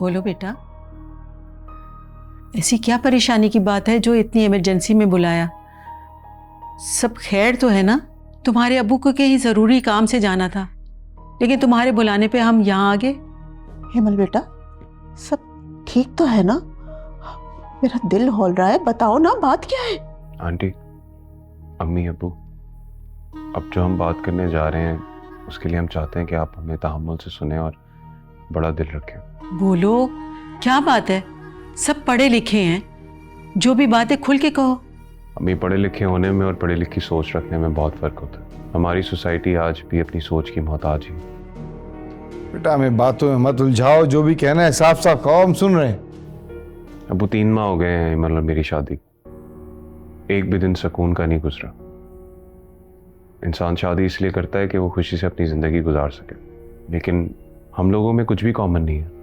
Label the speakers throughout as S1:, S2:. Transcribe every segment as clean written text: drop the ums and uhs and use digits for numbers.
S1: बोलो बेटा, ऐसी क्या परेशानी की बात है जो इतनी इमरजेंसी में बुलाया? सब खैर तो है ना? तुम्हारे अब्बू को कहीं ज़रूरी काम से जाना था, लेकिन तुम्हारे बुलाने पे हम यहाँ आ गए।
S2: हेमल बेटा, सब ठीक तो है ना? मेरा दिल हौल रहा है, बताओ ना बात क्या है?
S3: आंटी, अम्मी, अब्बू, अब जो हम बात करने जा रहे हैं उसके लिए हम चाहते हैं कि आप हमें तहम्मुल से सुने और बड़ा दिल रखें।
S1: बोलो, क्या बात है? सब पढ़े लिखे हैं, जो भी बात है खुल के कहो।
S3: अम्मी, पढ़े लिखे होने में और पढ़े लिखी सोच रखने में बहुत फ़र्क होता है। हमारी सोसाइटी आज भी अपनी सोच की मोहताज है।
S4: बेटा हमें बातों में मत उलझाओ, जो भी कहना है साफ साफ कहो, हम सुन रहे हैं।
S3: अबू 3 माह हो गए हैं मतलब मेरी शादी, एक भी दिन सुकून का नहीं गुजरा। इंसान शादी इसलिए करता है कि वो खुशी से अपनी ज़िंदगी गुजार सके, लेकिन हम लोगों में कुछ भी कॉमन नहीं है।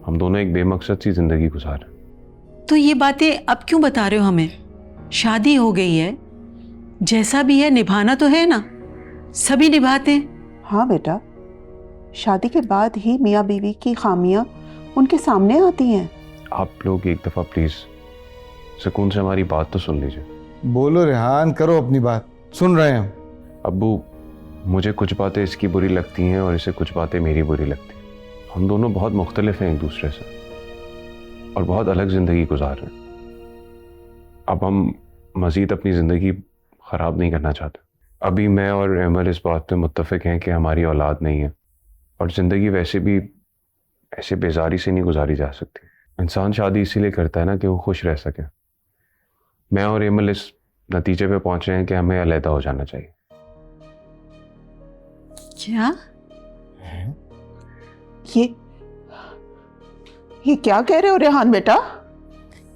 S3: हम दोनों एक बेमकसद सी ज़िंदगी गुजार।
S1: तो ये बातें अब क्यों बता रहे हो हमें? शादी हो गई है, जैसा भी है निभाना तो है ना, सभी निभाते हैं।
S2: हाँ बेटा, शादी के बाद ही मियाँ बीवी की खामियां उनके सामने आती हैं।
S3: आप लोग एक दफ़ा प्लीज़ सुकून से हमारी बात तो सुन लीजिए।
S4: बोलो रेहान, करो अपनी बात, सुन रहे हैं हम।
S3: अब्बू, मुझे कुछ बातें इसकी बुरी लगती हैं और इसे कुछ बातें मेरी बुरी लगती हैं। हम दोनों बहुत मुख्तलिफ हैं एक दूसरे से और बहुत अलग ज़िंदगी गुजार रहे हैं। अब हम मज़ीद अपनी ज़िंदगी ख़राब नहीं करना चाहते। अभी मैं और एमल इस बात पे मुत्तफ़िक हैं कि हमारी औलाद नहीं है और ज़िंदगी वैसे भी ऐसे बेजारी से नहीं गुजारी जा सकती। इंसान शादी इसीलिए करता है ना कि वो खुश रह सके। मैं और एमल इस नतीजे पे पहुंचे हैं कि हमें अलहदा हो जाना चाहिए।
S1: क्या?
S2: ये क्या कह रहे हो रेहान बेटा?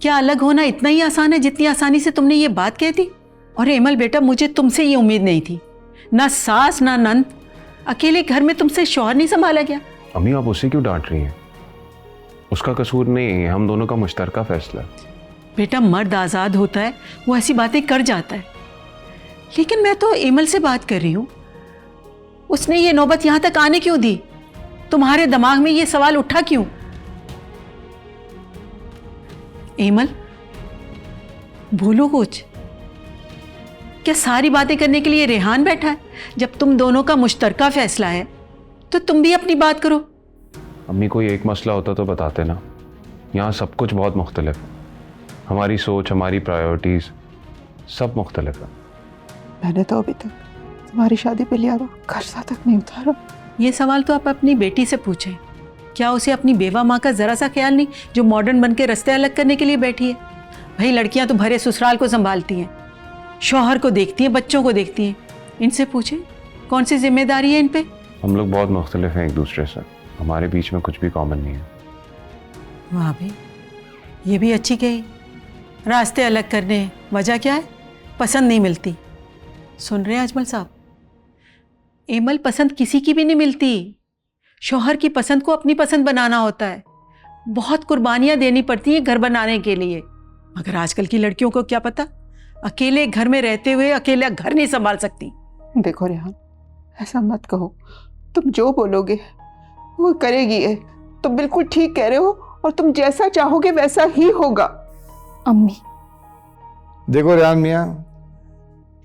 S1: क्या अलग होना इतना ही आसान है जितनी आसानी से तुमने ये बात कह दी? और एमल बेटा, मुझे तुमसे ये उम्मीद नहीं थी, ना सास ना नंद, अकेले घर में तुमसे शौहर नहीं संभाला गया।
S3: अम्मी, आप उसे क्यों डांट रही हैं? उसका कसूर नहीं है, हम दोनों का मुश्तरका फैसला है।
S1: बेटा, मर्द आज़ाद होता है, वो ऐसी बातें कर जाता है, लेकिन मैं तो एमल से बात कर रही हूँ। उसने ये नौबत यहाँ तक आने क्यों दी? तुम्हारे दिमाग में ये सवाल उठा क्यों? एमल, बोलो कुछ। क्या सारी बातें करने के लिए रेहान बैठा है? जब तुम दोनों का मुश्तरका फैसला है तो तुम भी अपनी बात करो।
S3: अम्मी, कोई एक मसला होता तो बताते ना। यहाँ सब कुछ बहुत मुख्तलिफ है, हमारी सोच, हमारी प्रायोरिटीज़ सब मुख्तलिफ है।
S2: मैंने तो अभी तक तुम्हारी शादी पे लिया हुआ कर्जा तक नहीं उतारा।
S1: ये सवाल तो आप अपनी बेटी से पूछें। क्या उसे अपनी बेवा माँ का ज़रा सा ख्याल नहीं, जो मॉडर्न बन के रस्ते अलग करने के लिए बैठी है? भाई, लड़कियां तो भरे ससुराल को संभालती हैं, शौहर को देखती हैं, बच्चों को देखती हैं। इनसे पूछें कौन सी जिम्मेदारी है इन पे।
S3: हम लोग बहुत मुख्तलिफ हैं एक दूसरे से, हमारे बीच में कुछ भी कॉमन नहीं है।
S1: वाह भाई, ये भी अच्छी कही। रास्ते अलग करने, वजह क्या है? पसंद नहीं मिलती। सुन रहे हैं अजमल साहब? एमल, पसंद किसी की भी नहीं मिलती। शौहर की पसंद को अपनी पसंद बनाना होता है। बहुत कुर्बानियां देनी पड़ती हैं घर बनाने के लिए। मगर आजकल की लड़कियों को क्या पता, अकेले घर में रहते हुए अकेला घर नहीं संभाल सकती।
S2: देखो रेहान, ऐसा मत कहो। तुम जो बोलोगे वो करेगी है। तुम बिल्कुल ठीक कह रहे हो और तुम जैसा चाहोगे वैसा ही होगा।
S5: अम्मी,
S4: देखो रेहान मियाँ,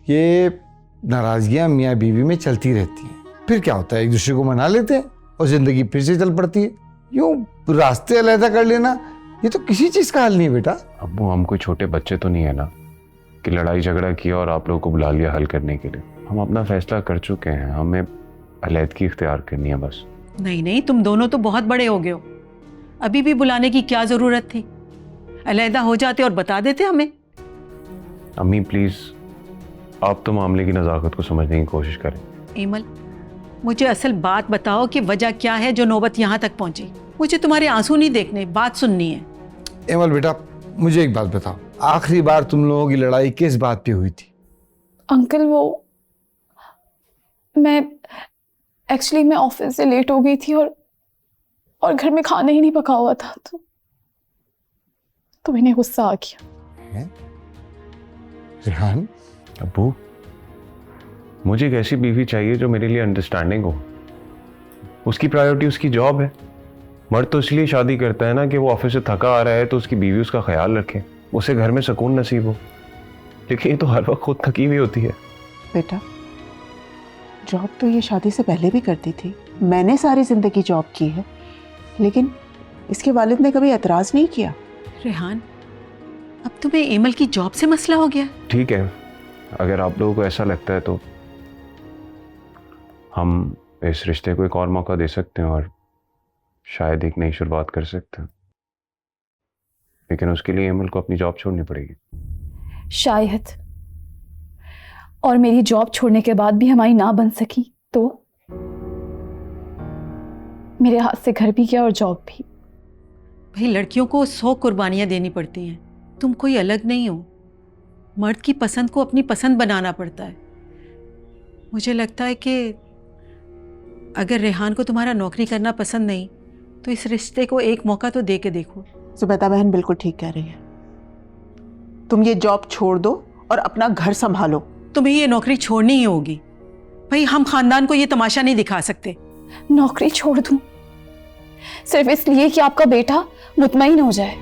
S4: ये नाराजगियां मियाँ बीवी में चलती रहती हैं, फिर क्या होता है, एक दूसरे को मना लेते हैं और जिंदगी फिर से चल पड़ती है। यूं रास्ते अलहदा कर लेना, ये तो किसी चीज का हल नहीं बेटा।
S3: अब्बू, हम कोई छोटे बच्चे तो नहीं है ना कि लड़ाई झगड़ा किया और आप लोगों को बुला लिया हल करने के लिए। हम अपना फैसला कर चुके हैं, हमें अलहदगी इख्तियार करनी है बस।
S1: नहीं नहीं, तुम दोनों तो बहुत बड़े हो गए हो, अभी भी बुलाने की क्या जरूरत थी? अलहदा हो जाते और बता देते हमें।
S3: अम्मी प्लीज, आप तो मामले की नज़ाकत को समझने की कोशिश करें।
S1: एमल, मुझे असल बात बताओ कि वजह क्या है जो नौबत यहाँ तक पहुंची। मुझे तुम्हारे आंसू नहीं देखने, बात सुननी है।
S4: एमल बेटा, मुझे एक बात बताओ, आखिरी बार तुम लोगों की लड़ाई किस बात पे हुई थी?
S5: अंकल, वो मैं ऑफिस से लेट हो गई थी और घर में खाना ही नहीं पका हुआ था, तो मैंने गुस्सा आ गया।
S4: रेहान,
S3: अब्बू, मुझे एक ऐसी बीवी चाहिए जो मेरे लिए अंडरस्टैंडिंग हो। उसकी प्रायोरिटी उसकी जॉब है, मर्द तो इसलिए शादी करता है ना कि वो ऑफिस से थका आ रहा है तो उसकी बीवी उसका ख्याल रखे, उसे घर में सुकून नसीब हो। लेकिन ये तो हर वक्त खुद थकी हुई होती है।
S2: बेटा, जॉब तो ये शादी से पहले भी करती थी, मैंने सारी जिंदगी जॉब की है, लेकिन इसके वालिद ने कभी एतराज नहीं किया।
S1: रेहान, अब तुम्हें एमल की जॉब से मसला हो गया?
S3: ठीक है, अगर आप लोगों को ऐसा लगता है तो हम इस रिश्ते को एक और मौका दे सकते हैं और शायद एक नई शुरुआत कर सकते हैं, लेकिन उसके लिए एमल को अपनी जॉब छोड़नी पड़ेगी।
S5: शायद, और मेरी जॉब छोड़ने के बाद भी हमारी ना बन सकी तो मेरे हाथ से घर भी गया और जॉब भी।
S1: भाई, लड़कियों को 100 कुर्बानियां देनी पड़ती हैं, तुम कोई अलग नहीं हो। मर्द की पसंद को अपनी पसंद बनाना पड़ता है। मुझे लगता है कि अगर रेहान को तुम्हारा नौकरी करना पसंद नहीं तो इस रिश्ते को एक मौका तो दे के देखो।
S2: जुबैदा बहन बिल्कुल ठीक कह रही है, तुम ये जॉब छोड़ दो और अपना घर संभालो।
S1: तुम्हें ये नौकरी छोड़नी ही होगी भाई, हम खानदान को ये तमाशा नहीं दिखा सकते।
S5: नौकरी छोड़ दूं सिर्फ इसलिए कि आपका बेटा मुतमईन हो जाए?